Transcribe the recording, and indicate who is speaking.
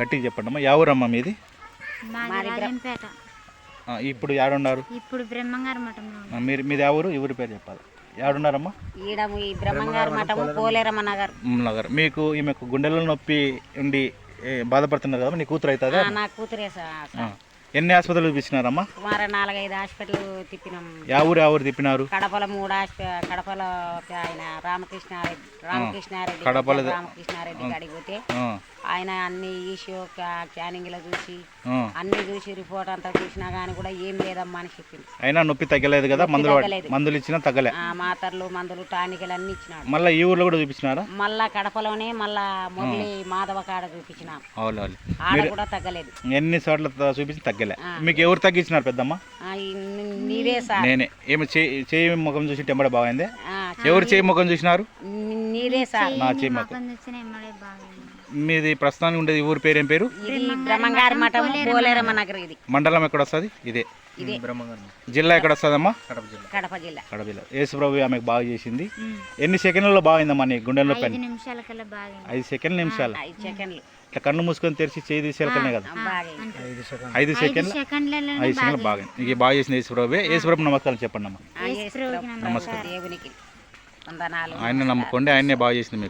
Speaker 1: గట్టిగా చెప్పండి అమ్మా. యా ఊరమ్మా మీది?
Speaker 2: మాది రాజంపేట.
Speaker 1: ఇప్పుడు యాడున్నారు?
Speaker 2: ఇప్పుడు బ్రహ్మంగారు మఠంలో ఉన్నాం.
Speaker 1: మీది యా ఊరు? ఈ ఊరి పేరు చెప్పాలి. యాడున్నారమ్మా?
Speaker 3: ఈడ ఈ బ్రహ్మంగారు మఠము పోలేరమ్మ నగర్.
Speaker 1: నగర్. మీకు ఈమెకు గుండెల్లో నొప్పి ఉండి బాధపడుతున్నారు కదా, నీ కూతురు అవుతుందా?
Speaker 3: నా కూతురే సార్.
Speaker 1: ఎన్ని హాస్పిటల్ చూపించినారమ్మా?
Speaker 3: సుమారు 4-5 హాస్పిటల్ తిప్పినాం.
Speaker 1: యా ఊరు తిప్పినారు?
Speaker 3: కడపలో 3 కడపలో ఆయన రామకృష్ణారెడ్డి
Speaker 1: కడపలో
Speaker 3: రామకృష్ణారెడ్డి కాడికి పోతే ఆయన అన్ని ఈషో క్యానింగ్లో చూసి అన్ని చూసి రిపోర్ట్ అంతా చూసినా కానీ కూడా ఏం లేదమ్మా అని చెప్పింది.
Speaker 1: అయినా నొప్పి తగ్గలేదు కదా? మందులు ఇచ్చినా తగ్గలే?
Speaker 3: మాతర్లు మందులు టానికలు అన్ని ఇచ్చినాడు.
Speaker 1: మళ్ళీ ఈ ఊర్లో కూడా చూపించినారా?
Speaker 3: మళ్ళా కడపలోనే మళ్ళా మురళి మాధవ కాడ చూపించినాం. ఆడ కూడా తగ్గలేదు.
Speaker 1: ఎన్ని చోట్ల చూపించి తగ్గలే. మీకు ఎవరు తగ్గించినారు పెద్దమ్మ?
Speaker 3: నీవే సార్.
Speaker 1: నేనే. ఏమి చేయి ముఖం చూసి టెంబడే బాగైంది? ఎవరు చేయి ముఖం చూసినారు?
Speaker 3: నీదే సార్.
Speaker 1: నా చేయి ముఖం. మీది ప్రస్తుతానికి ఉండేది ఊరి పేరు ఏం పేరు?
Speaker 3: బ్రహ్మంగారి మఠం పోలేరమ్మ నగర్. ఇది
Speaker 1: మండలం ఎక్కడ వస్తుంది? ఇదే. జిల్లా ఎక్కడ వస్తుందమ్మా? కడప జిల్లా. యేసుప్రభు ఆమెకు బాగా చేసింది. ఎన్ని సెకండ్లలో బాగుందమ్మా నీ గుండె నొప్పి?
Speaker 2: 5 నిమిషాలకల్లా బాగా.
Speaker 1: 5 సెకండ్లు నిమిషాలు.
Speaker 3: 5 సెకండ్లు.
Speaker 1: ఇట్లా కళ్ళు మూసుకొని తెరిచి చేయి తీసేయాలనే కదా? 5 సెకండ్లు బాగా. ఇక బాగా చేసింది యేసుప్రభు. యేసుప్రభు నమస్కారం చెప్పండి అమ్మా.
Speaker 3: నమస్కారం. దేవునికి వందనాలు.
Speaker 1: ఆయన్ని నమ్ముకోండి, ఆయన్నే బాగా చేసింది మీకు.